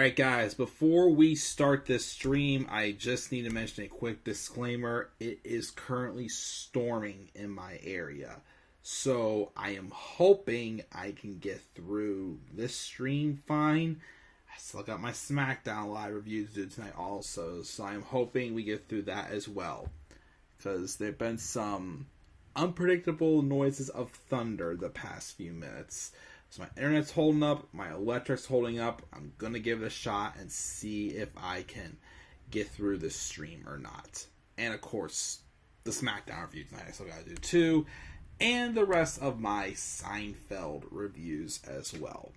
Alright guys, before we start this stream, I just need to mention a quick disclaimer. It is currently storming in my area. So I am hoping I can get through this stream fine. I still got my SmackDown live review to do tonight also. So I'm hoping we get through that as well. Because there have been some unpredictable noises of thunder the past few minutes. So my internet's holding up, my electric's holding up. I'm going to give it a shot and see if I can get through this stream or not. And of course, the SmackDown review tonight I still got to do too. And the rest of my Seinfeld reviews as well.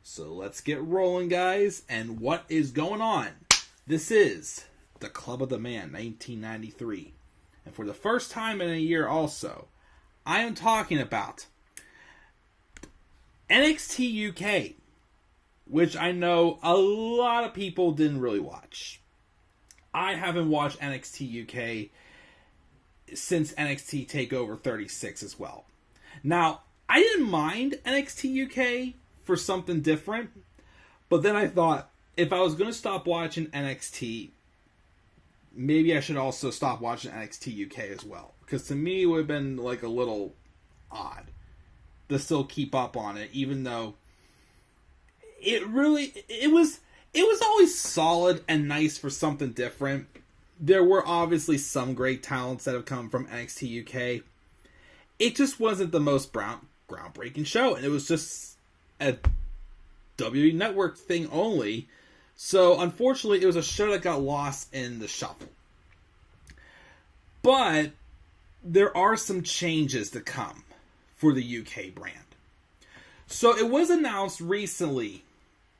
So let's get rolling, guys. And what is going on? This is the Club of the Man 1993. And for the first time in a year also, I am talking about NXT UK, which I know a lot of people didn't really watch. I haven't watched NXT UK since NXT TakeOver 36 as well. Now, I didn't mind NXT UK for something different, but then I thought, if I was going to stop watching NXT, maybe I should also stop watching NXT UK as well. Because to me, it would have been like a little odd to still keep up on it, even though it was always solid and nice for something different. There were obviously some great talents that have come from NXT UK. It just wasn't the most groundbreaking show, and it was just a WWE Network thing only. So unfortunately, it was a show that got lost in the shuffle. But there are some changes to come for the UK brand. So it was announced recently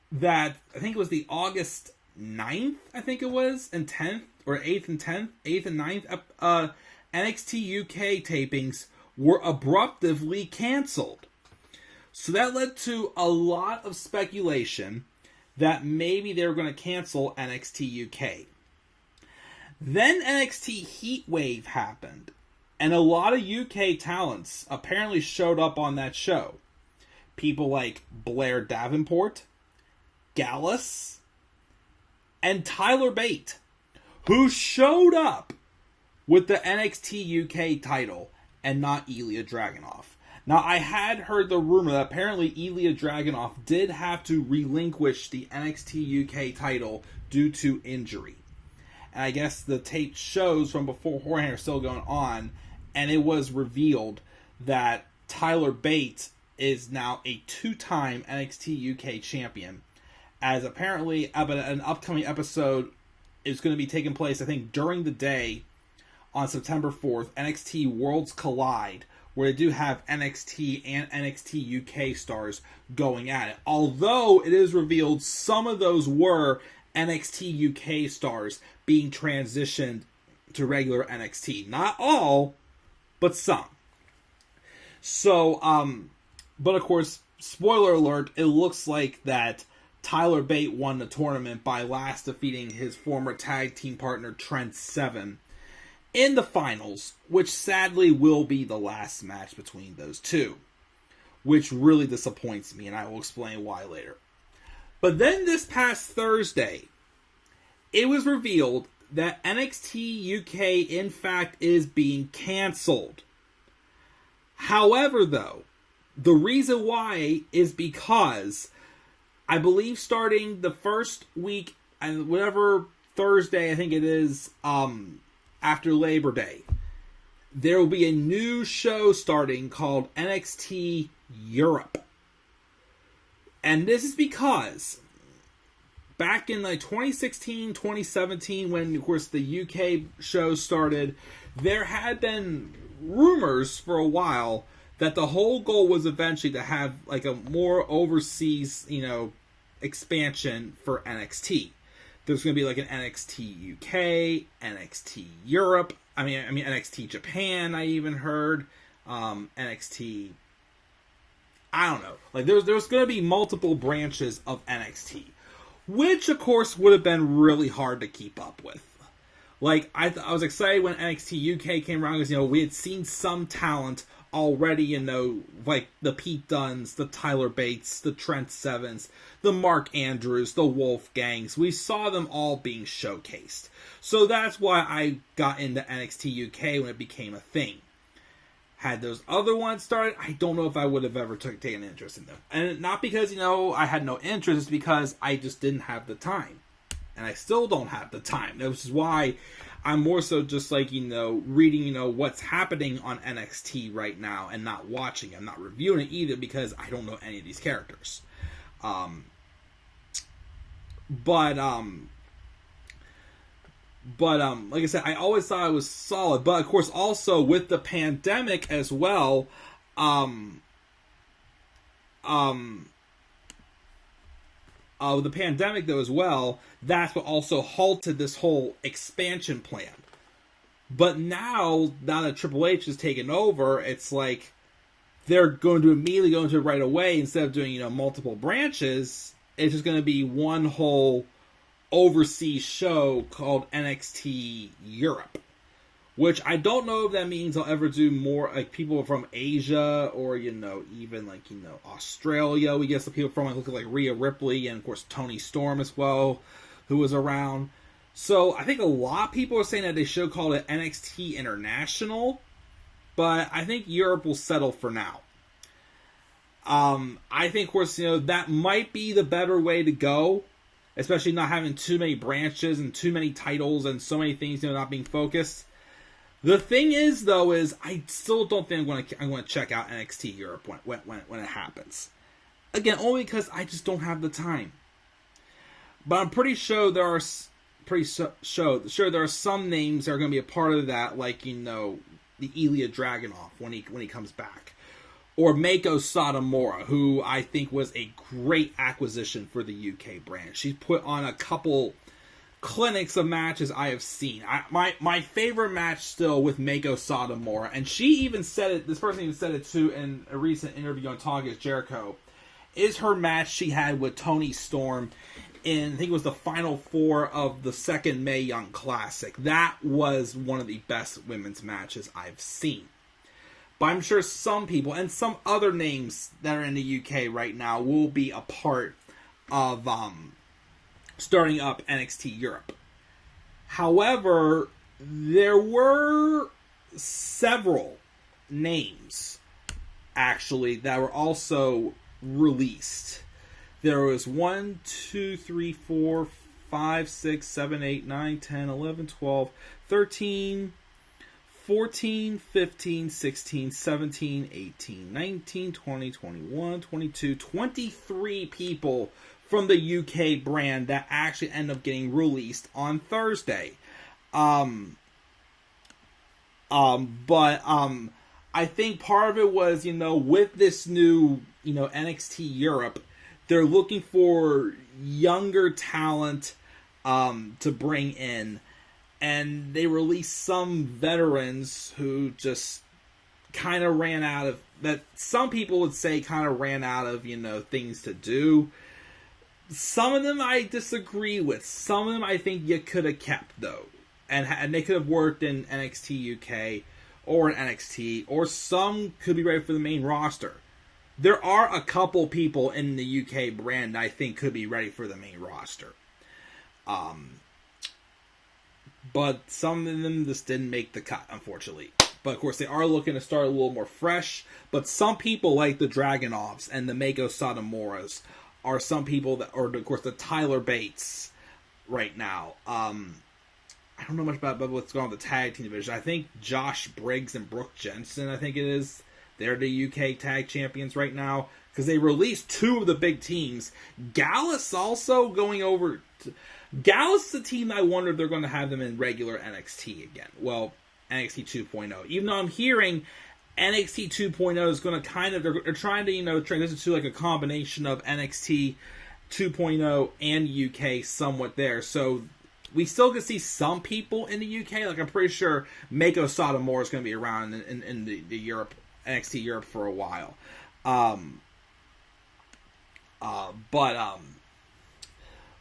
that, I think it was the August 9th, I think it was, and 10th, or 8th and 10th, 8th and 9th, NXT UK tapings were abruptly canceled. So that led to a lot of speculation that maybe they were going to cancel NXT UK. Then NXT Heatwave happened, and a lot of UK talents apparently showed up on that show. People like Blair Davenport, Gallus, and Tyler Bate, who showed up with the NXT UK title and not Ilya Dragunov. Now, I had heard the rumor that apparently Ilya Dragunov did have to relinquish the NXT UK title due to injury. And I guess the tape shows from beforehand are still going on, and it was revealed that Tyler Bate is now a two-time NXT UK champion, as apparently an upcoming episode is going to be taking place, I think, during the day on September 4th, NXT Worlds Collide, where they do have NXT and NXT UK stars going at it. Although it is revealed some of those were NXT UK stars being transitioned to regular NXT. Not all, but some. So, but of course, spoiler alert, it looks like that Tyler Bate won the tournament by last defeating his former tag team partner Trent 7 in the finals, which sadly will be the last match between those two, which really disappoints me, and I will explain why later. But then this past Thursday, it was revealed that NXT UK, in fact, is being canceled. However, though, the reason why is because I believe starting the first week, and whatever Thursday I think it is, after Labor Day, there will be a new show starting called NXT Europe. And this is because back in like 2016, 2017, when of course the UK show started, there had been rumors for a while that the whole goal was eventually to have like a more overseas, expansion for NXT. There's going to be like an NXT UK, NXT Europe, I mean NXT Japan, I even heard, NXT, I don't know. Like there's going to be multiple branches of NXT, which of course would have been really hard to keep up with. Like I was excited when NXT UK came around because we had seen some talent already, you know, like the Pete Dunnes, the Tyler Bates, the Trent Sevens, the Mark Andrews, the Wolfgangs. We saw them all being showcased. So that's why I got into NXT UK when it became a thing. Had those other ones started, I don't know if I would have ever taken interest in them. And not because, you know, I had no interest, it's because I just didn't have the time. And I still don't have the time. This is why I'm more so just like, you know, reading, you know, what's happening on NXT right now and not watching it. I'm not reviewing it either because I don't know any of these characters. But like I said, I always thought it was solid. But of course, also with the pandemic as well, the pandemic though as well, that's what also halted this whole expansion plan. But now that Triple H has taken over, it's like they're going to immediately go into it right away instead of doing, you know, multiple branches. It's just going to be one whole overseas show called NXT Europe, which I don't know if that means I'll ever do more like people from Asia or, you know, even like, you know, Australia. We get some people from like Rhea Ripley and of course Toni Storm as well, who was around. So I think a lot of people are saying that they should call it NXT International, but I think Europe will settle for now. I think, of course, you know, that might be the better way to go, especially not having too many branches and too many titles and so many things, you know, not being focused. The thing is, though, is I still don't think I'm going to check out NXT Europe when it happens. Again, only because I just don't have the time. But I'm pretty sure there are some names that are going to be a part of that, like, you know, the Ilya Dragunov when he comes back. Or Meiko Satomura, who I think was a great acquisition for the UK brand. She's put on a couple clinics of matches I have seen. My favorite match still with Meiko Satomura, and she even said it, this person even said it too in a recent interview on Talk is Jericho, is her match she had with Toni Storm in, I think it was the Final Four of the second Mae Young Classic. That was one of the best women's matches I've seen. But I'm sure some people and some other names that are in the UK right now will be a part of starting up NXT Europe. However, there were several names actually that were also released. There was 1, 2, 3, 4, 5, 6, 7, 8, 9, 10, 11, 12, 13, 14, 15, 16, 17, 18, 19, 20, 21, 22, 23 people from the UK brand that actually end up getting released on Thursday. But I think part of it was, you know, with this new, you know, NXT Europe, they're looking for younger talent to bring in. And they released some veterans who just kind of ran out of, that some people would say kind of ran out of, you know, things to do. Some of them I disagree with. Some of them I think you could have kept, though. And they could have worked in NXT UK or in NXT, or some could be ready for the main roster. There are a couple people in the UK brand that I think could be ready for the main roster. But some of them just didn't make the cut, unfortunately. But of course, they are looking to start a little more fresh. But some people, like the Dragunovs and the Meiko Satomuras, are some people that, or of course, the Tyler Bates right now. I don't know much about what's going on with the tag team division. I think Josh Briggs and Brooke Jensen, I think it is, they're the UK tag champions right now. Because they released two of the big teams. Gallus also going over to, Gallus is a team I wonder if they're going to have them in regular NXT again. Well, NXT 2.0. Even though I'm hearing NXT 2.0 is going to kind of, they're trying to, you know, transition to like a combination of NXT 2.0 and UK somewhat there. So we still can see some people in the UK. Like I'm pretty sure Meiko Satomura is going to be around in the Europe, NXT Europe for a while.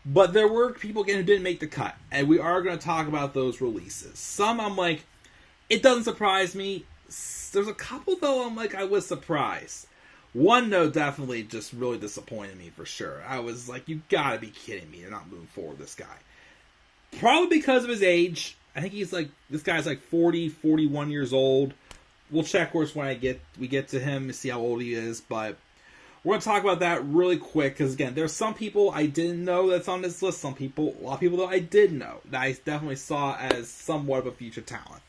But there were people who didn't make the cut, and we are going to talk about those releases. Some I'm like, it doesn't surprise me. There's a couple, though, I'm like, I was surprised. One, though, definitely just really disappointed me for sure. I was like, you gotta be kidding me. You're not moving forward with this guy. Probably because of his age. I think this guy's like 40, 41 years old. We'll check, of course, when we get to him to see how old he is, but we're going to talk about that really quick, because again, there's some people I didn't know that's on this list, a lot of people that I did know, that I definitely saw as somewhat of a future talent.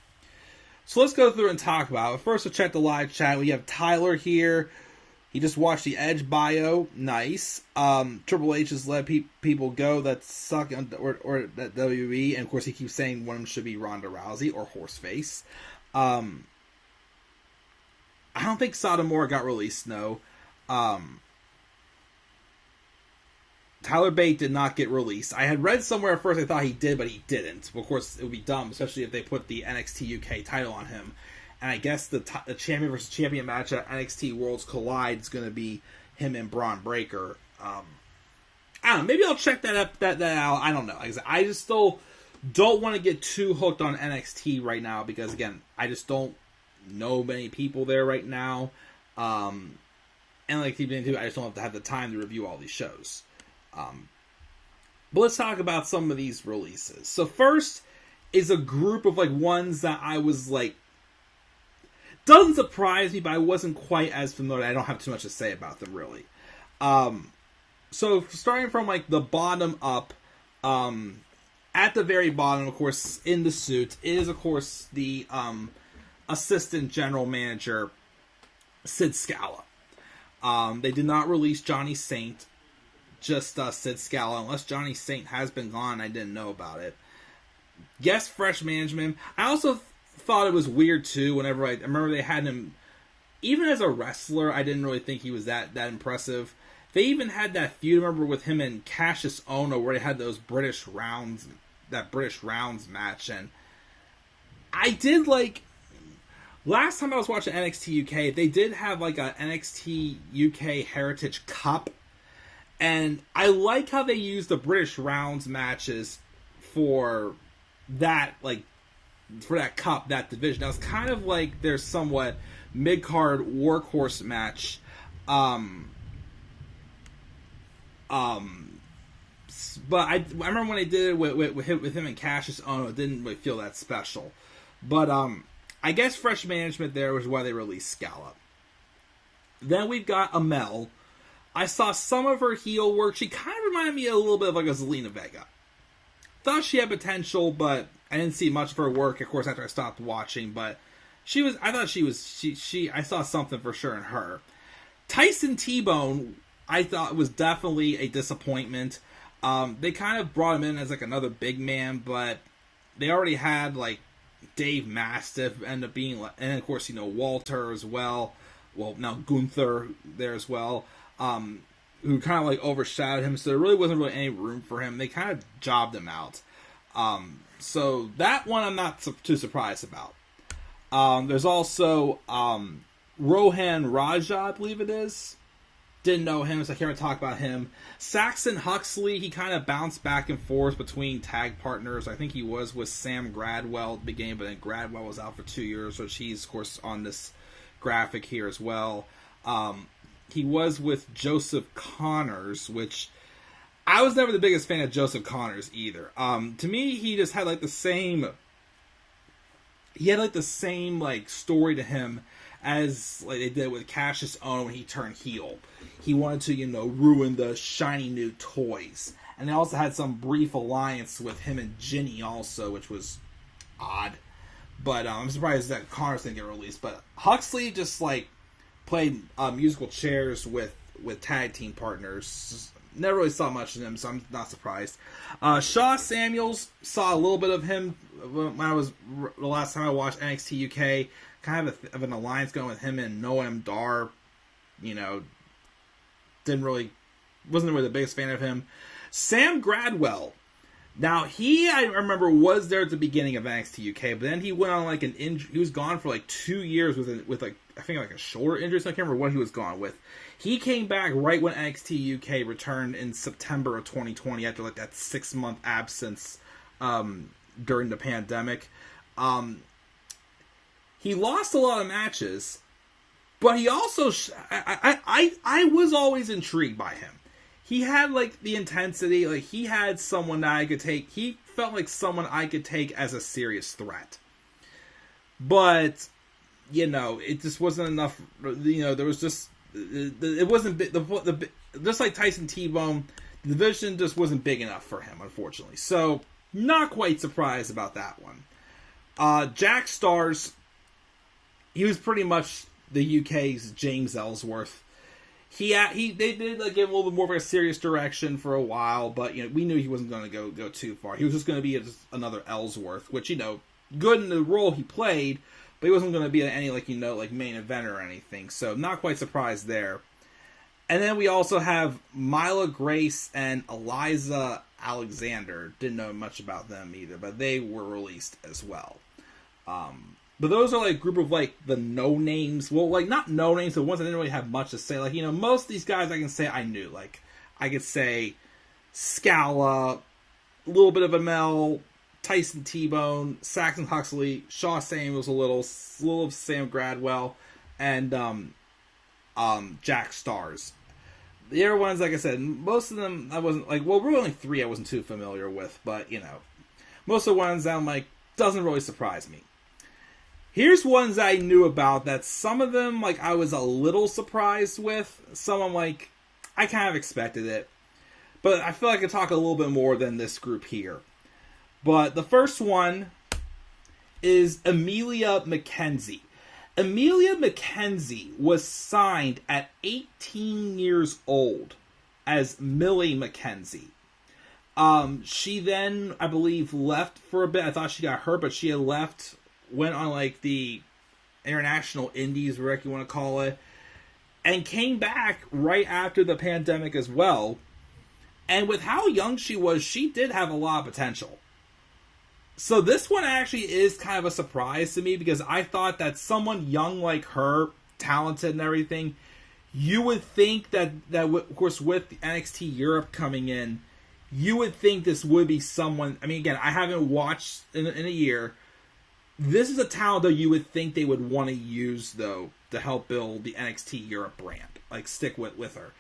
So let's go through and talk about it. First, we'll check the live chat. We have Tyler here. He just watched the Edge bio. Nice. Triple H has let people go that suck or that WWE. And of course, he keeps saying one of them should be Ronda Rousey or Horseface. I don't think Satomura got released, no. Tyler Bate did not get released. I had read somewhere at first I thought he did, but he didn't. Of course, it would be dumb, especially if they put the NXT UK title on him. And I guess the champion versus champion match at NXT Worlds Collide is going to be him and Braun Breaker. I don't know. Maybe I'll check that out. I don't know. I just still don't want to get too hooked on NXT right now because, again, I just don't know many people there right now. And like TBN2, I just don't have the time to review all these shows. But let's talk about some of these releases. So first is a group of like ones that I was like, doesn't surprise me, but I wasn't quite as familiar. I don't have too much to say about them, really. So starting from like the bottom up, at the very bottom, of course, in the suit, is of course the assistant general manager, Sid Scala. They did not release Johnny Saint, just Sid Scala, unless Johnny Saint has been gone. I didn't know about it. Yes, fresh management. I also thought it was weird too. Whenever I remember they had him, even as a wrestler, I didn't really think he was that impressive. They even had that feud, remember, with him and Cassius Ohno, where they had those British rounds match, and I did like. Last time I was watching NXT UK, they did have like a NXT UK Heritage Cup, and I like how they used the British rounds matches for that, like, for that cup, that division. That was kind of like their somewhat mid-card workhorse match. But I remember when they did it with him and Cassius Ohno, it didn't really feel that special. But I guess fresh management there was why they released Scala. Then we've got Amel. I saw some of her heel work. She kind of reminded me a little bit of like a Zelina Vega. Thought she had potential, but I didn't see much of her work, of course, after I stopped watching. But I saw something for sure in her. Tyson T-Bone, I thought was definitely a disappointment. They kind of brought him in as like another big man, but they already had like Dave Mastiff end up being, and of course, Walter as well. Well, now Gunther there as well, who kind of like overshadowed him. So there really wasn't really any room for him. They kind of jobbed him out. So that one I'm not too surprised about. There's also Rohan Raja, I believe it is. Didn't know him, so I can't really talk about him. Saxon Huxley, he kind of bounced back and forth between tag partners. I think he was with Sam Gradwell at the beginning, but then Gradwell was out for 2 years, which he's, of course, on this graphic here as well. He was with Joseph Connors, which I was never the biggest fan of Joseph Connors either. To me, he just had like the same... He had like the same like story to him as like they did with Cassius Ohno when he turned heel. He wanted to, ruin the shiny new toys. And they also had some brief alliance with him and Ginny also, which was odd. But I'm surprised that Connors didn't get released. But Huxley just like played musical chairs with tag team partners. Never really saw much of him, so I'm not surprised. Shaw Samuels, saw a little bit of him when the last time I watched NXT UK. Kind of an alliance going with him and Noam Dar. Wasn't really the biggest fan of him. Sam Gradwell. Now, I remember, was there at the beginning of NXT UK, but then he went on like an injury. He was gone for like 2 years with like, I think like a shoulder injury, so I can't remember what he was gone with. He came back right when NXT UK returned in September of 2020 after like that 6-month absence during the pandemic. He lost a lot of matches, but he also I was always intrigued by him. He had like the intensity, like he had someone that I could take. He felt like someone I could take as a serious threat. But it just wasn't enough. There was just it wasn't just like Tyson T-Bone. The division just wasn't big enough for him, unfortunately. So not quite surprised about that one. Jack Stars, he was pretty much the UK's James Ellsworth. They did like give him a little bit more of a serious direction for a while, but we knew he wasn't going to go too far. He was just going to be another Ellsworth, which good in the role he played, but he wasn't going to be any like main event or anything. So not quite surprised there. And then we also have Mila Grace and Eliza Alexander. Didn't know much about them either, but they were released as well. But those are like a group of like the no names. Well, like not no names, the ones that didn't really have much to say. Like, most of these guys I can say I knew. Like, I could say Scala, a little bit of Amel, Tyson T-Bone, Saxon Huxley, Shaw Samuels a little of Sam Gradwell, and Jack Stars. The other ones, like I said, most of them I wasn't like. Well, really only 3 I wasn't too familiar with, but most of the ones I'm like doesn't really surprise me. Here's ones I knew about that some of them like I was a little surprised with. Some I'm like I kind of expected it, but I feel like I could talk a little bit more than this group here. But the first one is Emilia McKenzie. Emilia McKenzie was signed at 18 years old as Millie McKenzie. She then, I believe, left for a bit. I thought she got hurt, but she had left, went on like the international indies, whatever you want to call it, and came back right after the pandemic as well. And with how young she was, she did have a lot of potential. So this one actually is kind of a surprise to me because I thought that someone young like her, talented and everything, you would think that of course with NXT Europe coming in, you would think this would be someone. I mean, again, I haven't watched in a year. This is a talent though you would think they would want to use though to help build the NXT Europe brand, like stick with her.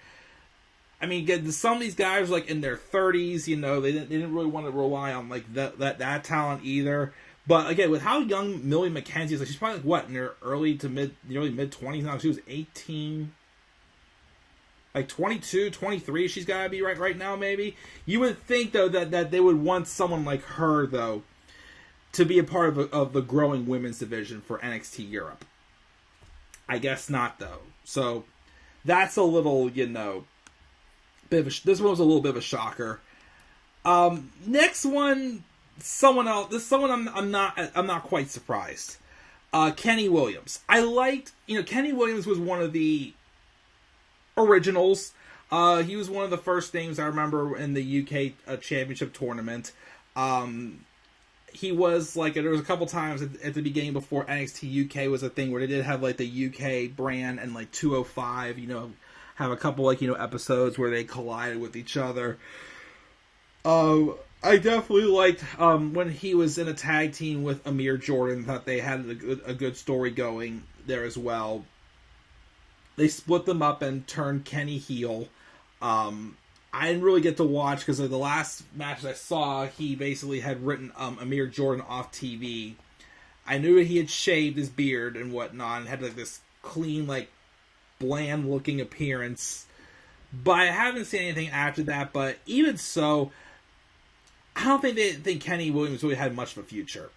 I mean, again, some of these guys are like in their 30s, they didn't really want to rely on like that talent either. But again, with how young Millie McKenzie is, like she's probably like what in her early mid 20s now. She was 18, like 22, 23. She's got to be right now, maybe. You would think though that they would want someone like her though to be a part of the growing women's division for NXT Europe. I guess not though. So that's a little, this one was a little bit of a shocker. Next one, someone else. This is someone I'm not quite surprised. Kenny Williams. I liked, Kenny Williams was one of the originals. He was one of the first things I remember in the UK Championship tournament. He was like, there was a couple times at the beginning before NXT UK was a thing where they did have like the UK brand and like 205, have a couple like episodes where they collided with each other. I definitely liked when he was in a tag team with Amir Jordan. Thought they had a good story going there as well. They split them up and turned Kenny heel. I didn't really get to watch because of the last match I saw. He basically had written Amir Jordan off TV. I knew he had shaved his beard and whatnot and had like this clean, like bland looking appearance. But I haven't seen anything after that. But even so, I don't think Kenny Williams really had much of a future.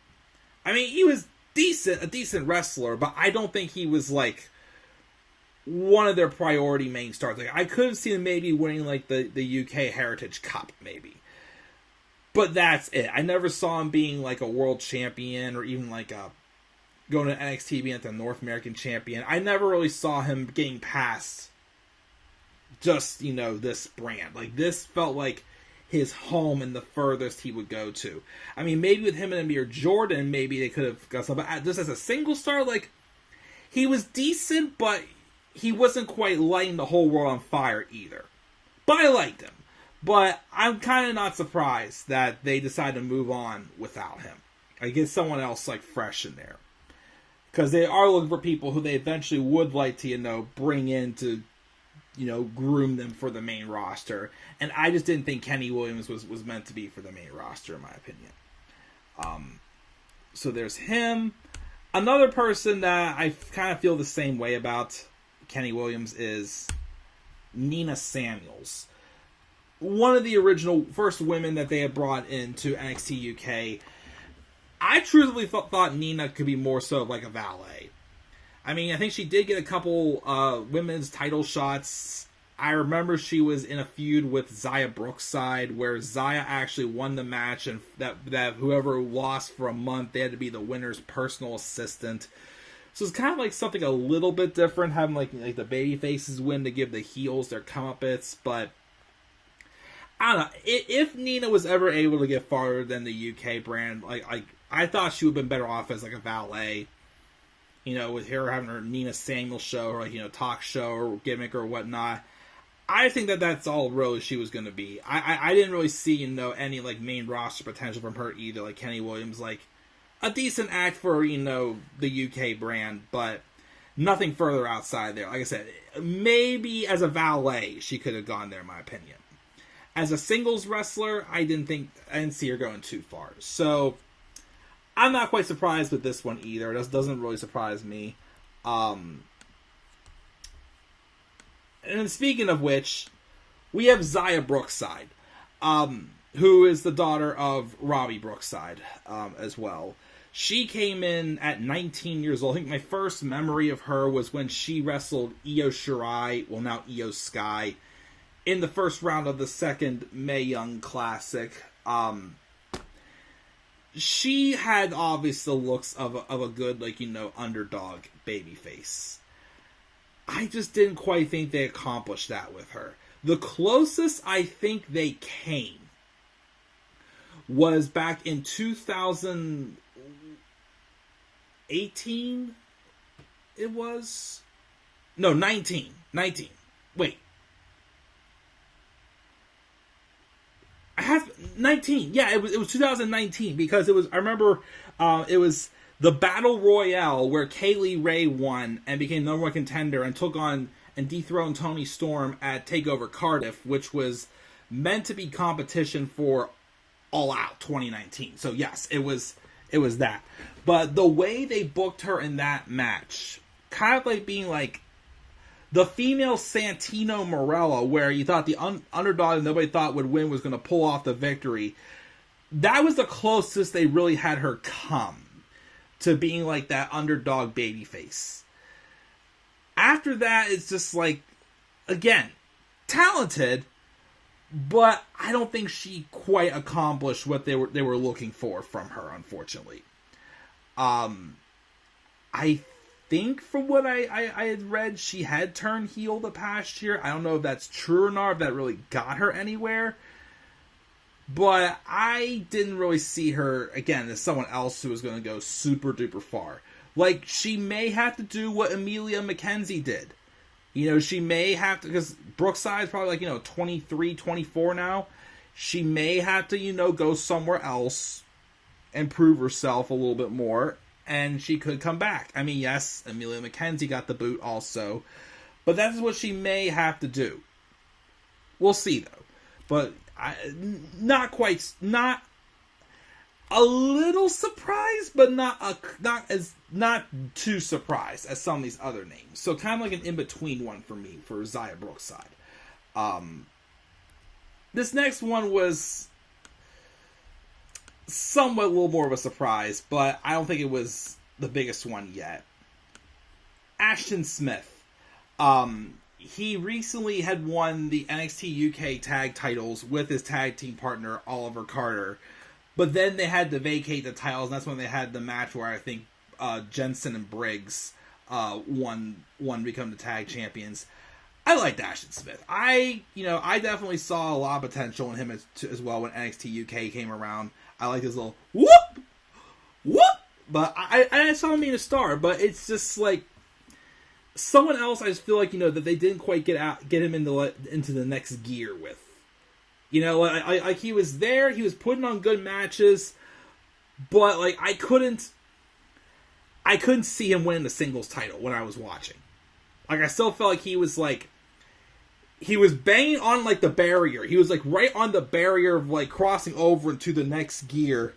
I mean, he was a decent wrestler, but I don't think he was like one of their priority main stars. Like I could have seen him maybe winning like the UK Heritage Cup, maybe. But that's it. I never saw him being like a world champion or even like going to NXT being like the North American champion. I never really saw him getting past just, this brand. Like this felt like his home and the furthest he would go to. I mean, maybe with him and Amir Jordan, maybe they could have got something. But just as a single star, like he was decent, but he wasn't quite lighting the whole world on fire either. But I liked him. But I'm kind of not surprised that they decided to move on without him. I get someone else like fresh in there. Because they are looking for people who they eventually would like to, bring in to, groom them for the main roster. And I just didn't think Kenny Williams was meant to be for the main roster, in my opinion. So there's him. Another person that I kind of feel the same way about Kenny Williams is Nina Samuels. One of the original first women that they had brought into NXT UK. I truthfully thought Nina could be more so like a valet. I mean, I think she did get a couple women's title shots. I remember she was in a feud with Zaya Brookside, where Zaya actually won the match, and that whoever lost for a month, they had to be the winner's personal assistant. So it's kind of like something a little bit different, having like the baby faces win to give the heels their comeuppance. But I don't know, if Nina was ever able to get farther than the UK brand, I thought she would have been better off as like a valet, with her having her Nina Samuel show or talk show or gimmick or whatnot. I think that's all really she was going to be. I didn't really see any like main roster potential from her either. Like Kenny Williams, like a decent act for the UK brand, but nothing further outside there. Like I said, maybe as a valet she could have gone there, in my opinion. As a singles wrestler, I didn't see her going too far. So I'm not quite surprised with this one either. It doesn't really surprise me. And speaking of which, we have Zaya Brookside, who is the daughter of Robbie Brookside as well. She came in at 19 years old. I think my first memory of her was when she wrestled Io Shirai, well now Io Sky, in the first round of the second Mae Young Classic. She had obviously the looks of a good, underdog babyface. I just didn't quite think they accomplished that with her. The closest I think they came was back in 2018. It was? No, 19. Wait. I have 19. Yeah, it was 2019 because I remember it was the Battle Royale where Kaylee Ray won and became number one contender and took on and dethroned Toni Storm at TakeOver Cardiff, which was meant to be competition for All Out 2019. So yes, it was that. But the way they booked her in that match, kind of like being like the female Santino Marella, where you thought the underdog that nobody thought would win was going to pull off the victory. That was the closest they really had her come to being like that underdog babyface. After that, it's just like, again, talented, but I don't think she quite accomplished what they were looking for from her, unfortunately. I think from what I had read, she had turned heel the past year. I don't know if that's true or not, if that really got her anywhere. But I didn't really see her, again, as someone else who was going to go super duper far. Like, she may have to do what Emilia McKenzie did. She may have to, because Brookside's probably 23, 24 now. She may have to, go somewhere else and prove herself a little bit more. And she could come back. I mean, yes, Emilia McKenzie got the boot also. But that's what she may have to do. We'll see, though. But not a little surprised, but not too surprised as some of these other names. So kind of like an in-between one for me, for Zaya Brookside. This next one was somewhat a little more of a surprise, but I don't think it was the biggest one yet. Ashton Smith. He recently had won the NXT UK tag titles with his tag team partner, Oliver Carter. But then they had to vacate the titles, and that's when they had the match where I think Jensen and Briggs won to become the tag champions. I liked Ashton Smith. I definitely saw a lot of potential in him as well when NXT UK came around. I like his little whoop, but I saw him being a star. But it's just like someone else. I just feel like that they didn't quite get him into the next gear with. Like he was there, he was putting on good matches, but like I I couldn't see him winning the singles title when I was watching. Like, I still felt like he was banging on, like, the barrier. He was, like, right on the barrier of, like, crossing over into the next gear.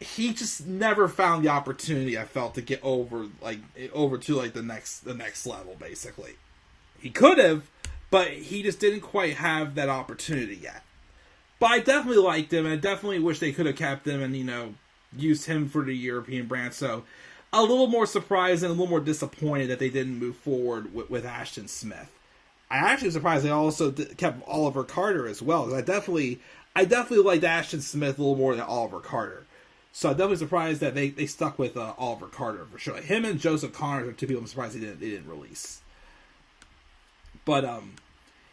He just never found the opportunity, I felt, to get over to, like, the next level, basically. He could have, but he just didn't quite have that opportunity yet. But I definitely liked him, and I definitely wish they could have kept him and, used him for the European brand. So, a little more surprised and a little more disappointed that they didn't move forward with Ashton Smith. I actually was surprised they also kept Oliver Carter as well, because I definitely liked Ashton Smith a little more than Oliver Carter. So I'm definitely surprised that they stuck with Oliver Carter for sure. Him and Joseph Connors are two people I'm surprised they didn't release. But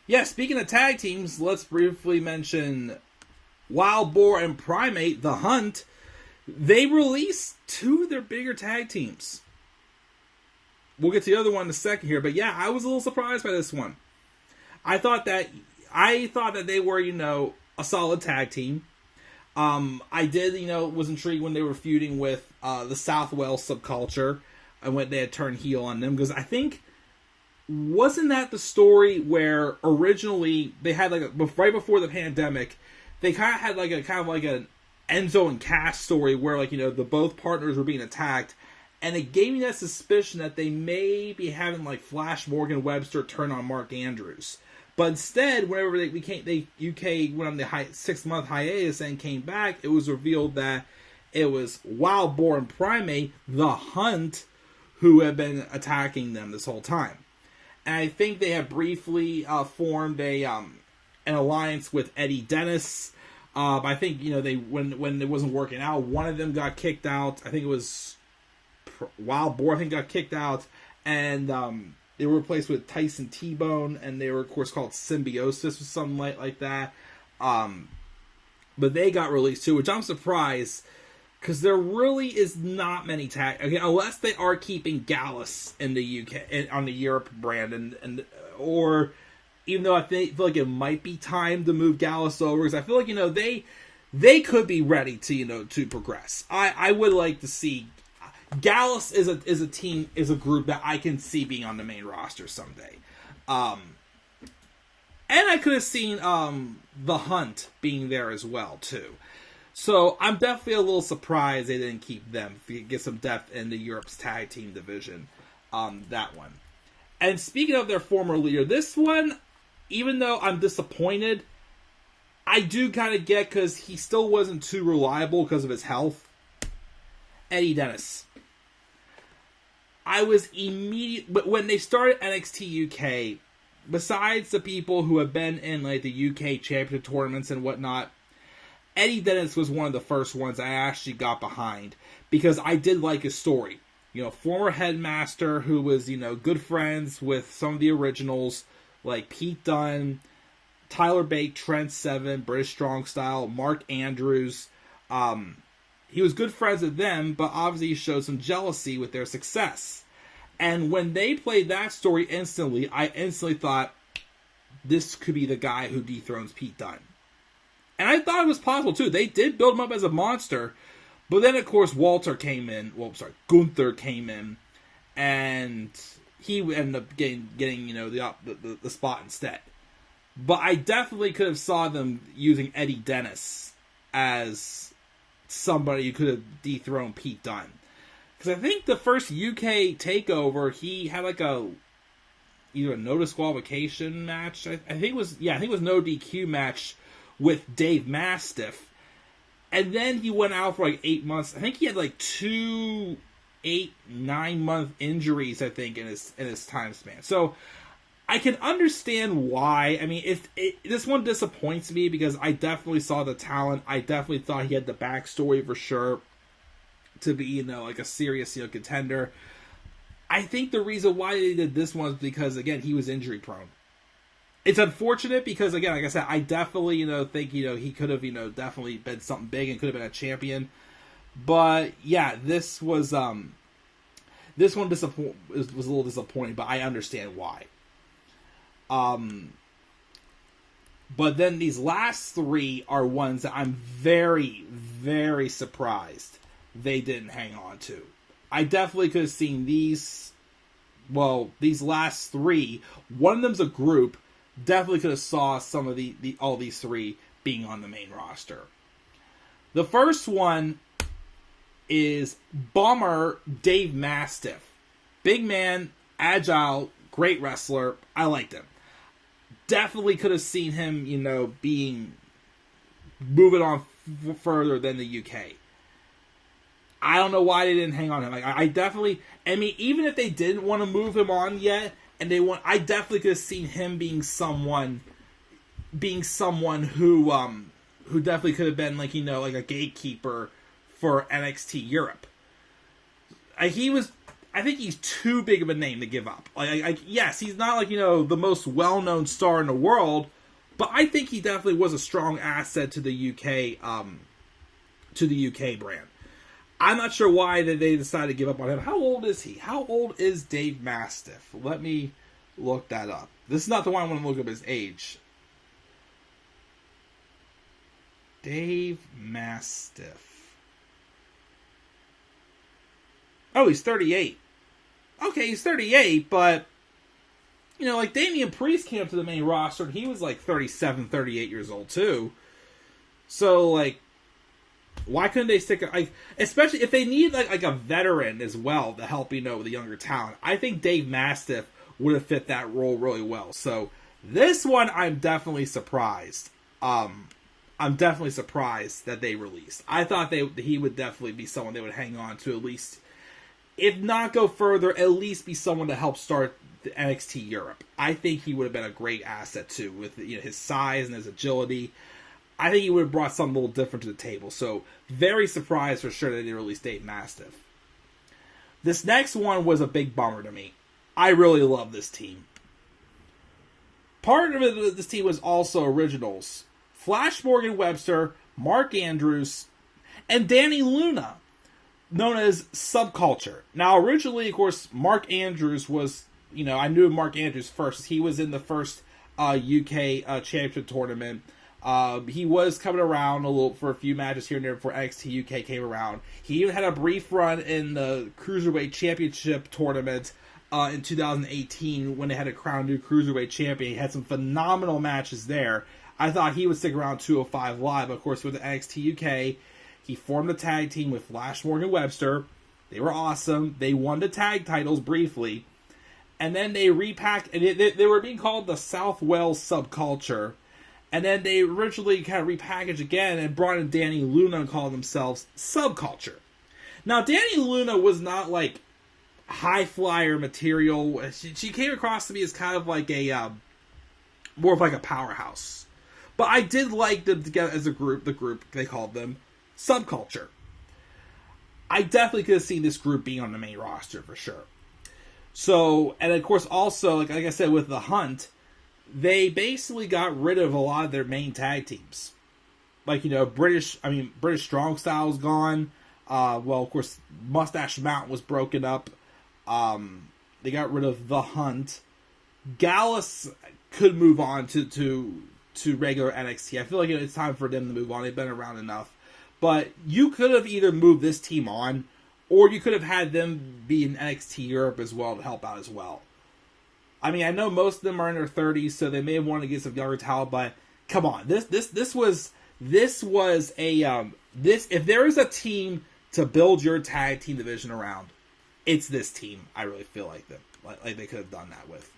yeah, speaking of tag teams, let's briefly mention Wild Boar and Primate, The Hunt. They released two of their bigger tag teams. We'll get to the other one in a second here, but yeah, I was a little surprised by this one. I thought that they were, a solid tag team. I did, was intrigued when they were feuding with the South Wales Subculture and when they had turned heel on them, because I think, wasn't that the story where originally they had right before the pandemic, they kind of had an Enzo and Cass story where the both partners were being attacked, and it gave me that suspicion that they may be having Flash Morgan Webster turn on Mark Andrews. But instead, whenever UK went on the 6-month hiatus and came back, it was revealed that it was Wild Boar and Primate, The Hunt, who had been attacking them this whole time. And I think they had briefly formed an alliance with Eddie Dennis. I think they when it wasn't working out, one of them got kicked out. I think it was Wild Boar. I think got kicked out, and they were replaced with Tyson T-Bone, and they were, of course, called Symbiosis or something like that. But they got released too, which I'm surprised, because there really is not many unless they are keeping Gallus in the UK on the Europe brand, and or even though I feel like it might be time to move Gallus over, because I feel like they could be ready to progress. I would like to see. Gallus is a group that I can see being on the main roster someday. And I could have seen The Hunt being there as well, too. So I'm definitely a little surprised they didn't keep them to get some depth in the Europe's tag team division. That one. And speaking of their former leader, this one, even though I'm disappointed, I do kind of get, because he still wasn't too reliable because of his health. Eddie Dennis. I was but when they started NXT UK, besides the people who have been in the UK Championship tournaments and whatnot, Eddie Dennis was one of the first ones I actually got behind, because I did like his story. Former headmaster who was, good friends with some of the originals, like Pete Dunne, Tyler Bate, Trent Seven, British Strong Style, Mark Andrews. He was good friends with them, but obviously he showed some jealousy with their success. And when they played that story I instantly thought, this could be the guy who dethrones Pete Dunne. And I thought it was possible, too. They did build him up as a monster, but then, of course, Gunther came in, and he ended up getting the spot instead. But I definitely could have saw them using Eddie Dennis as somebody who could have dethroned Pete Dunne. Because I think the first UK takeover, he had either a no disqualification match. I think it was no DQ match with Dave Mastiff. And then he went out for 8 months. I think he had 2 8-9 month injuries, I think, in his time span. So I can understand why. I mean, this one disappoints me, because I definitely saw the talent. I definitely thought he had the backstory for sure to be, a serious, contender. I think the reason why they did this one is because, again, he was injury prone. It's unfortunate because, again, like I said, I definitely, think, he could have, definitely been something big and could have been a champion. But yeah, this was one was a little disappointing, but I understand why. But then these last three are ones that I'm very, very surprised they didn't hang on to. I definitely could have seen these last three. One of them's a group. Definitely could have saw some of all these three being on the main roster. The first one is Bomber Dave Mastiff. Big man, agile, great wrestler. I liked him. Definitely could have seen him, moving on further than the UK. I don't know why they didn't hang on him. Even if they didn't want to move him on yet, I definitely could have seen him being someone who definitely could have been like a gatekeeper for NXT Europe. I think he's too big of a name to give up. Yes, he's not the most well-known star in the world, but I think he definitely was a strong asset to the UK brand. I'm not sure why they decided to give up on him. How old is he? How old is Dave Mastiff? Let me look that up. This is not the one I want to look up his age. Dave Mastiff. Oh, he's 38. Okay, he's 38, but Damian Priest came up to the main roster and he was 37, 38 years old too. So why couldn't they stick especially if they need a veteran as well to help with the younger talent? I think Dave Mastiff would have fit that role really well. So this one I'm definitely surprised. I'm definitely surprised that they released. I thought he would definitely be someone they would hang on to, at least, if not go further, at least be someone to help start the NXT Europe. I think he would have been a great asset too, with his size and his agility. I think he would have brought something a little different to the table. So very surprised for sure that they released Dave Mastiff. This next one was a big bummer to me. I really love this team. Part of this team was also originals. Flash Morgan Webster, Mark Andrews, and Danny Luna, known as Subculture. Now, originally, of course, Mark Andrews was, I knew Mark Andrews first. He was in the first UK Championship tournament. He was coming around a little for a few matches here and there before NXT UK came around. He even had a brief run in the Cruiserweight Championship tournament in 2018 when they had a crown new Cruiserweight champion. He had some phenomenal matches there. I thought he would stick around 205 Live, but of course with the NXT UK, he formed a tag team with Flash Morgan Webster. They were awesome. They won the tag titles briefly. And then they repacked, and they were being called the South Wales Subculture. And then they originally kind of repackaged again and brought in Danny Luna and called themselves Subculture. Now, Danny Luna was not high flyer material. She came across to me as kind of more of a powerhouse. But I did like them together as a group. The group, they called them Subculture. I definitely could have seen this group being on the main roster for sure. So, and of course also, like I said, with the Hunt, they basically got rid of a lot of their main tag teams. British Strong Style's gone. Of course, Mustache Mountain was broken up. They got rid of the Hunt. Gallus could move on to regular NXT. I feel like it's time for them to move on. They've been around enough. But you could have either moved this team on, or you could have had them be in NXT Europe as well to help out as well. I know most of them are in their 30s, so they may have wanted to get some younger talent, but come on. This was a if there is a team to build your tag team division around, it's this team. I really feel like they could have done that with.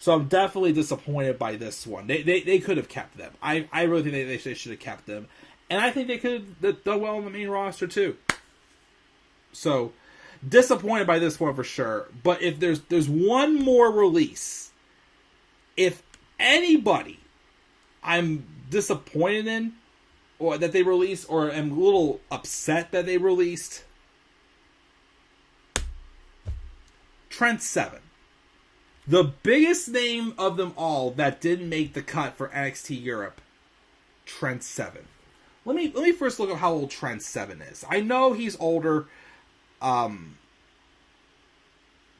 So I'm definitely disappointed by this one. They could have kept them. I really think they should have kept them. And I think they could have done well on the main roster too. So, disappointed by this one for sure. But if there's one more release, if anybody I'm disappointed in, or that they released, or am a little upset that they released, Trent 7. The biggest name of them all that didn't make the cut for NXT Europe, Trent 7. Let me first look at how old Trent 7 is. I know he's older.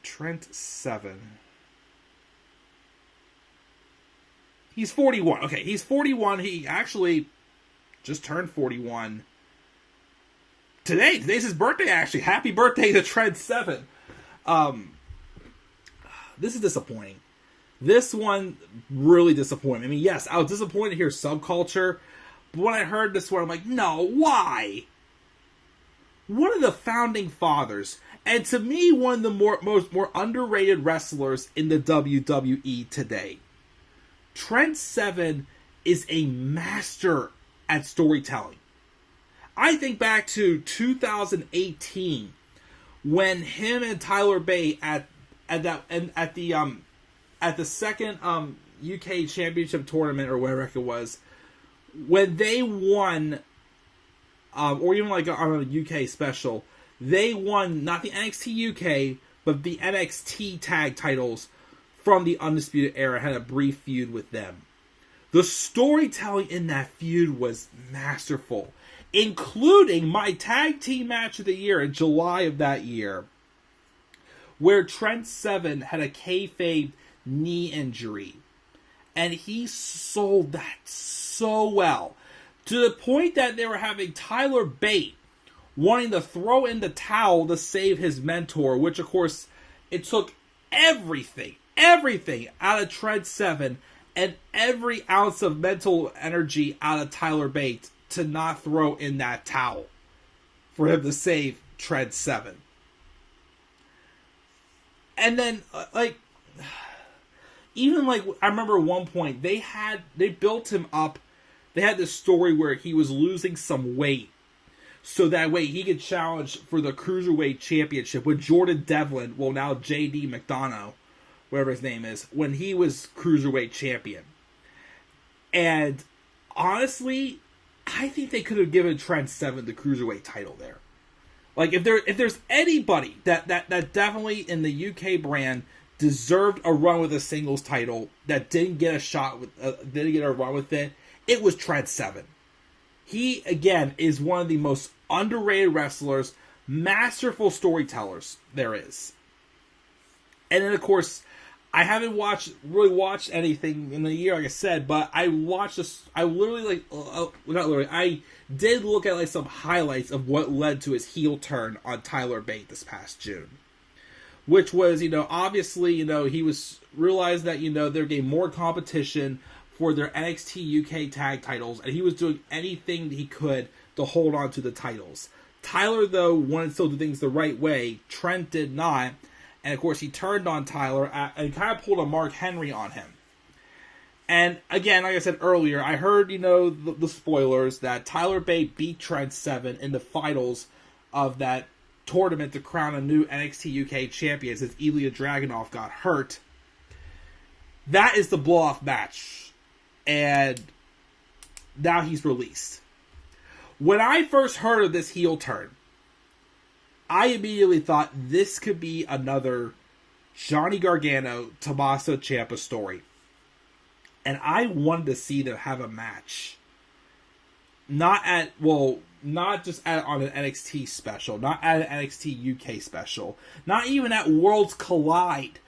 Trent 7. He's 41. Okay, he's 41. He actually just turned 41 Today's his birthday, actually. Happy birthday to Trent 7. This is disappointing. This one really disappointed. I mean, yes, I was disappointed to hear Subculture, but when I heard this one, I'm like, no, why? One of the founding fathers, and to me, one of the more underrated wrestlers in the WWE today. Trent 7 is a master at storytelling. I think back to 2018 when him and Tyler Bate at the second UK Championship tournament or whatever it was, when they won, or even like on a UK special, they won not the NXT UK but the NXT tag titles from the Undisputed Era. Had a brief feud with them. The storytelling in that feud was masterful, including my tag team match of the year in July of that year, where Trent 7 had a kayfabe knee injury. And he sold that so well, to the point that they were having Tyler Bate wanting to throw in the towel to save his mentor, which of course, it took everything out of Trent 7 and every ounce of mental energy out of Tyler Bate to not throw in that towel for him to save Trent 7. And then, even I remember at one point, they built him up. They had this story where he was losing some weight, so that way he could challenge for the Cruiserweight Championship with Jordan Devlin, well now JD McDonough, whatever his name is, when he was Cruiserweight Champion. And honestly, I think they could have given Trent 7 the Cruiserweight title there. If there's anybody that definitely in the UK brand deserved a run with a singles title that didn't get a run with it, it was Trent 7. He, again, is one of the most underrated wrestlers, masterful storytellers there is. And then, of course, I haven't really watched anything in a year, like I said, but I watched this. I did look at some highlights of what led to his heel turn on Tyler Bate this past June. Which was, obviously, he was realized that, they're getting more competition for their NXT UK tag titles, and he was doing anything that he could to hold on to the titles. Tyler, though, wanted to still do things the right way. Trent did not. And, of course, he turned on Tyler and kind of pulled a Mark Henry on him. And, again, like I said earlier, I heard, the spoilers that Tyler Bate beat Trent 7 in the finals of that tournament to crown a new NXT UK champion since Ilya Dragunov got hurt. That is the blow-off match. And now he's released. When I first heard of this heel turn, I immediately thought this could be another Johnny Gargano, Tommaso Ciampa story. And I wanted to see them have a match. Not just on an NXT special, not at an NXT UK special, not even at Worlds Collide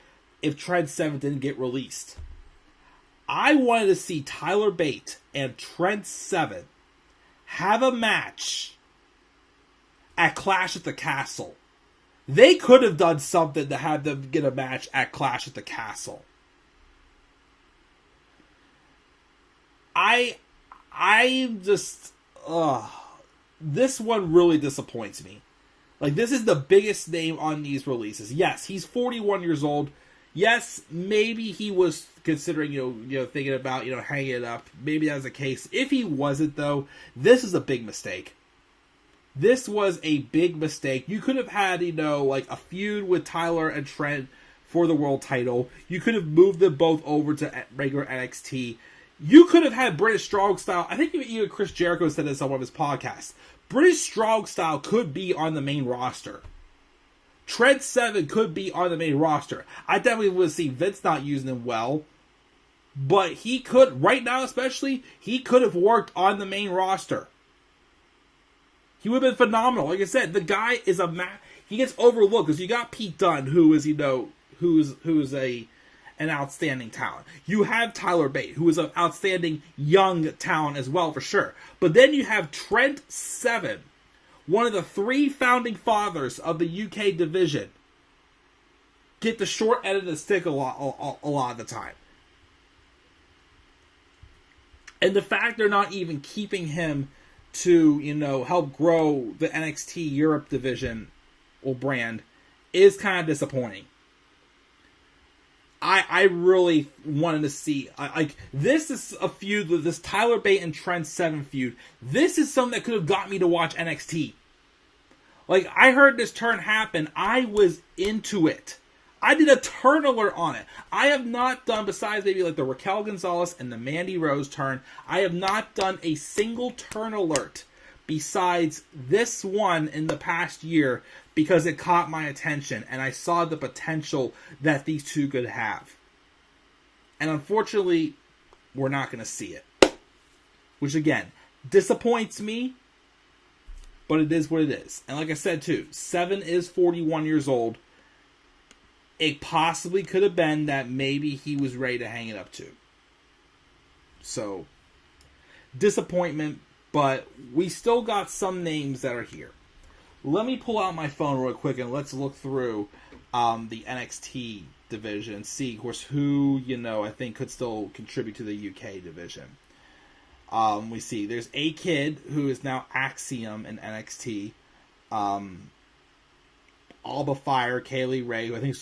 if Trent 7 didn't get released. I wanted to see Tyler Bate and Trent 7 have a match at Clash at the Castle. They could have done something to have them get a match at Clash at the Castle. I'm just... this one really disappoints me. This is the biggest name on these releases. Yes, he's 41 years old. Yes, maybe he was considering, thinking about, hanging it up. Maybe that was the case. If he wasn't, though, this is a big mistake. This was a big mistake. You could have had, a feud with Tyler and Trent for the world title. You could have moved them both over to regular NXT. You could have had British Strong Style. I think even Chris Jericho said this on one of his podcasts. British Strong Style could be on the main roster. Trent 7 could be on the main roster. I definitely would see Vince not using him well. But he could, right now especially, he could have worked on the main roster. He would have been phenomenal. Like I said, the guy is he gets overlooked because you got Pete Dunne, who is, who's an outstanding talent. You have Tyler Bate, who is an outstanding young talent as well, for sure. But then you have Trent 7, one of the 3 founding fathers of the UK division, get the short end of the stick a lot of the time. And the fact they're not even keeping him to, help grow the NXT Europe division or brand is kind of disappointing. I really wanted to see, this is a feud, this Tyler Bate and Trent 7 feud. This is something that could have got me to watch NXT. Like, I heard this turn happen. I was into it. I did a turn alert on it. I have not done, besides maybe like the Raquel Gonzalez and the Mandy Rose turn, I have not done a single turn alert besides this one in the past year because it caught my attention and I saw the potential that these two could have. And unfortunately, we're not going to see it. Which again, disappoints me, but it is what it is. And like I said too, 7 is 41 years old. It possibly could have been that maybe he was ready to hang it up too. So, disappointment, but we still got some names that are here. Let me pull out my phone real quick and let's look through the NXT division and see, of course, who, I think could still contribute to the UK division. We see there's A Kid, who is now Axiom in NXT. Alba Fire, Kaylee Ray, who I think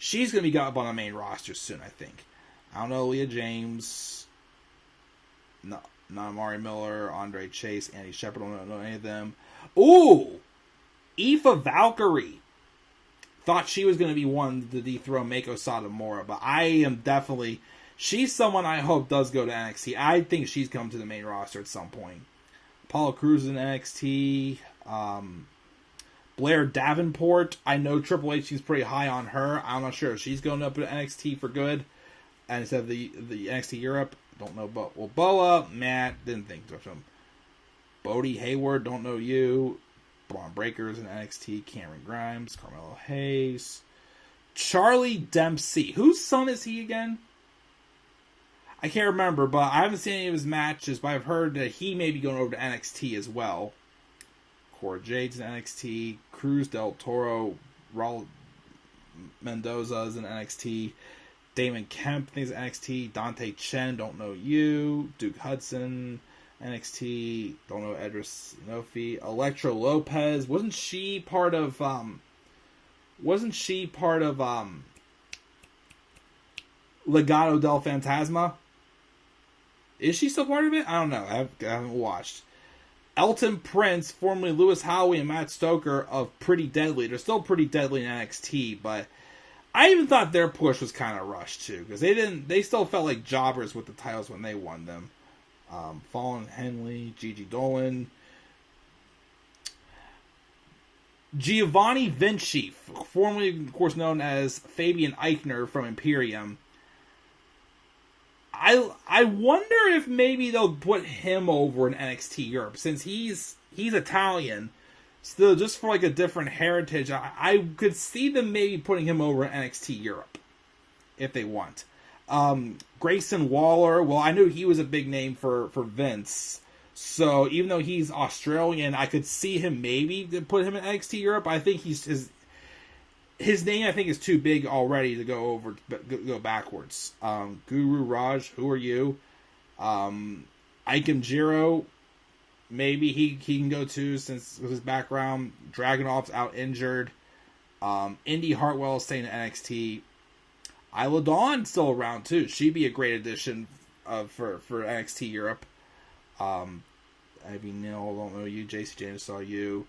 she's going to be got up on the main roster soon, I think. I don't know, Leah James, not Amari Miller, Andre Chase, Andy Shepard, don't know any of them. Ooh! Aoife Valkyrie. Thought she was going to be one to dethrone Mako Satomura, but I am definitely... She's someone I hope does go to NXT. I think she's come to the main roster at some point. Apollo Crews in NXT. Blair Davenport. I know Triple H is pretty high on her. I'm not sure if she's going up to NXT for good. And instead of the NXT Europe, don't know. Well, Boa, Matt, didn't think of him. Bodie Hayward, don't know you. Braun Breakers in NXT. Cameron Grimes, Carmelo Hayes. Charlie Dempsey. Whose son is he again? I can't remember, but I haven't seen any of his matches, but I've heard that he may be going over to NXT as well. Cora Jade's in NXT. Cruz del Toro, Raul Mendoza's in NXT. Damon Kemp thinks NXT. Dante Chen, don't know you. Duke Hudson, NXT. Don't know Edris Nofi. Electra Lopez, wasn't she part of Legado del Fantasma? Is she still part of it? I don't know. I haven't watched. Elton Prince, formerly Lewis Howey and Matt Stoker of Pretty Deadly. They're still Pretty Deadly in NXT, but I even thought their push was kind of rushed too, because they still felt like jobbers with the titles when they won them. Fallon Henley, Gigi Dolan, Giovanni Vinci, formerly of course known as Fabian Eichner from Imperium. I wonder if maybe they'll put him over in NXT Europe, since he's Italian, still just for like a different heritage. I could see them maybe putting him over in NXT Europe if they want. Grayson Waller, well, I knew he was a big name for Vince, so even though he's Australian, I could see him maybe put him in NXT Europe. I think his name, I think, is too big already to go backwards. Guru Raj, who are you? Ikem Jiro, maybe he can go too, since with his background. Dragunov's out injured. Indy Hartwell is staying at NXT. Isla Dawn still around too. She'd be a great addition for NXT Europe. Ivy Neal, don't know you. JC James, saw you.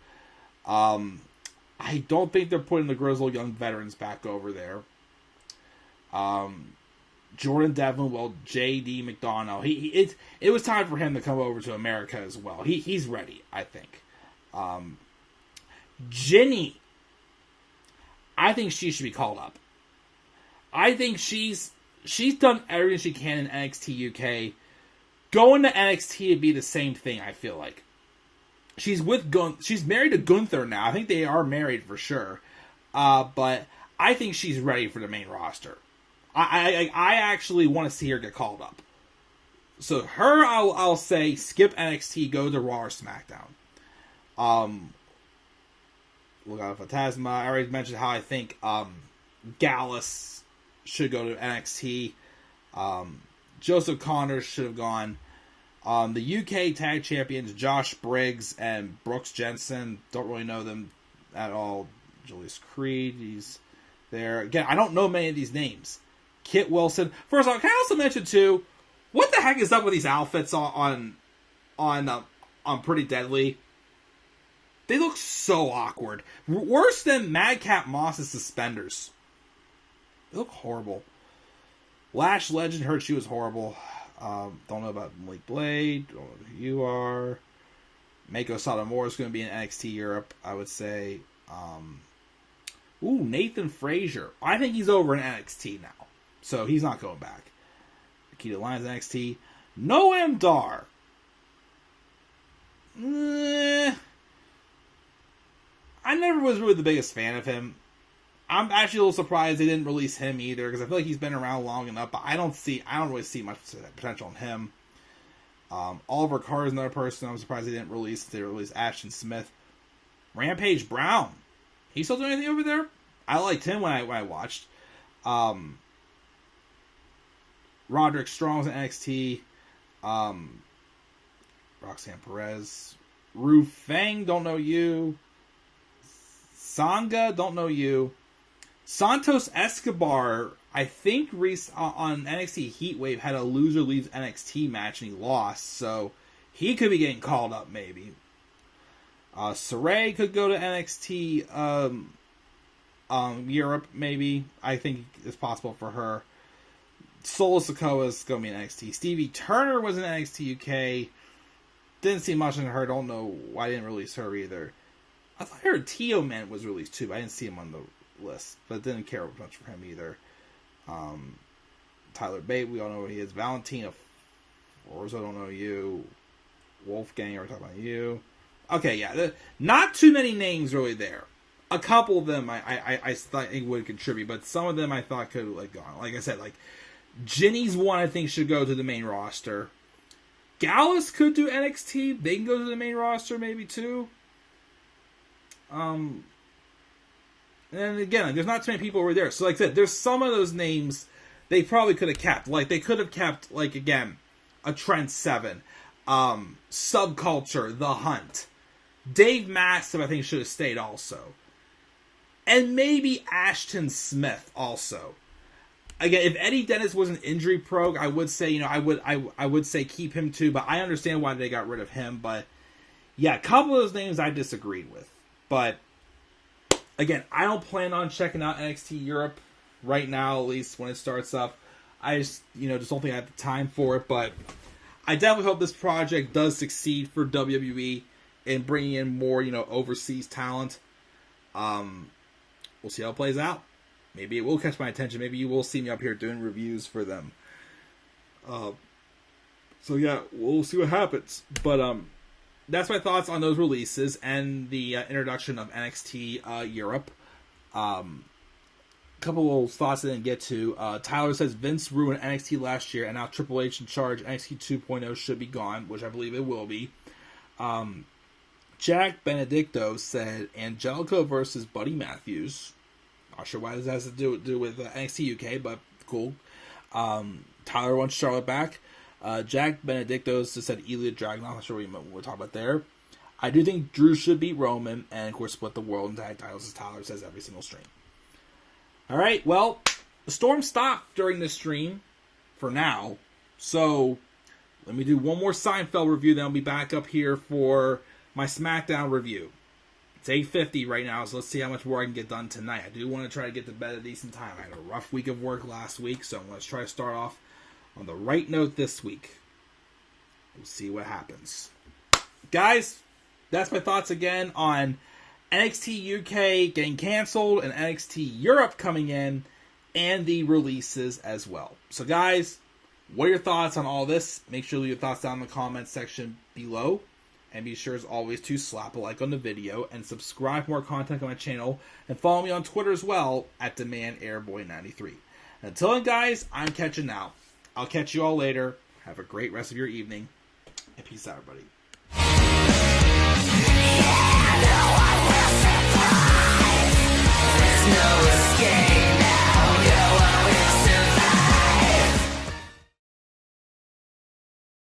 I don't think they're putting the grizzled young veterans back over there. Jordan Devlin, well, J.D. McDonough. It was time for him to come over to America as well. He's ready, I think. Jinny, I think she should be called up. I think she's done everything she can in NXT UK. Going to NXT would be the same thing, I feel like. She's married to Gunther now. I think they are married for sure. But I think she's ready for the main roster. I actually want to see her get called up. So her, I'll say skip NXT, go to Raw or SmackDown. Legado Fantasma. I already mentioned how I think Gallus should go to NXT. Joseph Connors should have gone. The UK Tag Champions, Josh Briggs and Brooks Jensen. Don't really know them at all. Julius Creed, he's there. Again, I don't know many of these names. Kit Wilson. First of all, can I also mention, too, what the heck is up with these outfits on Pretty Deadly? They look so awkward. Worse than Madcap Moss's suspenders. They look horrible. Lash Legend, heard she was horrible. Don't know about Malik Blade. Don't know who you are. Mako Satomura is going to be in NXT Europe, I would say. Nathan Frazier. I think he's over in NXT now. So he's not going back. Akita Lyons NXT. Noam Dar. I never was really the biggest fan of him. I'm actually a little surprised they didn't release him either, because I feel like he's been around long enough, but I don't really see much potential in him. Oliver Carr is another person I'm surprised they didn't release. They released Ashton Smith. Rampage Brown. He still doing anything over there? I liked him when I watched. Roderick Strong's in NXT. Roxanne Perez. Ru Feng, don't know you. Sangha, don't know you. Santos Escobar, I think on NXT Heatwave had a loser leaves NXT match and he lost, so he could be getting called up maybe. Saray could go to NXT Europe maybe. I think it's possible for her. Solo Sikoa is going to be in NXT. Stevie Turner was in NXT UK. Didn't see much in her. Don't know why I didn't release her either. I thought I heard Tio Man was released too, but I didn't see him on the list. But didn't care much for him either. Tyler Bate, we all know who he is. Valentina Forza, don't know you. Wolfgang, we're talking about you. Okay, yeah. Not too many names really there. A couple of them I thought would contribute, but some of them I thought could have gone. Like I said, Ginny's one I think should go to the main roster. Gallus could do NXT. They can go to the main roster maybe too. And again, there's not too many people over there. So like I said, there's some of those names they probably could have kept. Like they could have kept, again, a Trent 7. Subculture, The Hunt. Dave Mastiff, I think, should have stayed also. And maybe Ashton Smith also. Again, if Eddie Dennis was an injury prone, I would say, I would say keep him too, but I understand why they got rid of him. But yeah, a couple of those names I disagreed with. But again, I don't plan on checking out NXT Europe right now, at least when it starts up. I just don't think I have the time for it, but I definitely hope this project does succeed for WWE in bringing in more, overseas talent. We'll see how it plays out. Maybe it will catch my attention. Maybe you will see me up here doing reviews for them. So yeah, we'll see what happens. But that's my thoughts on those releases and the introduction of NXT Europe. Couple of thoughts I didn't get to. Tyler says Vince ruined NXT last year, and now Triple H in charge. NXT 2.0 should be gone, which I believe it will be. Jack Benedicto said Angelico versus Buddy Matthews. Not sure why this has to do with NXT UK, but cool. Tyler wants Charlotte back. Jack Benedicto just said Ilya Dragunov. Not sure what we're talking about there. I do think Drew should beat Roman, and of course split the world in tag titles, as Tyler says every single stream. Alright, well, the storm stopped during this stream, for now, so let me do one more Seinfeld review, then I'll be back up here for my SmackDown review. It's 8:50 right now, so let's see how much more I can get done tonight. I do want to try to get to bed at a decent time. I had a rough week of work last week, so let's try to start off on the right note this week. We'll see what happens. Guys, that's my thoughts again on NXT UK getting canceled and NXT Europe coming in and the releases as well. So guys, what are your thoughts on all this? Make sure to leave your thoughts down in the comments section below. And be sure as always to slap a like on the video and subscribe for more content on my channel. And follow me on Twitter as well at DemandAirboy93. Until then guys, I'm catching out. I'll catch you all later. Have a great rest of your evening. And peace out everybody. Yeah, I know I will no escape.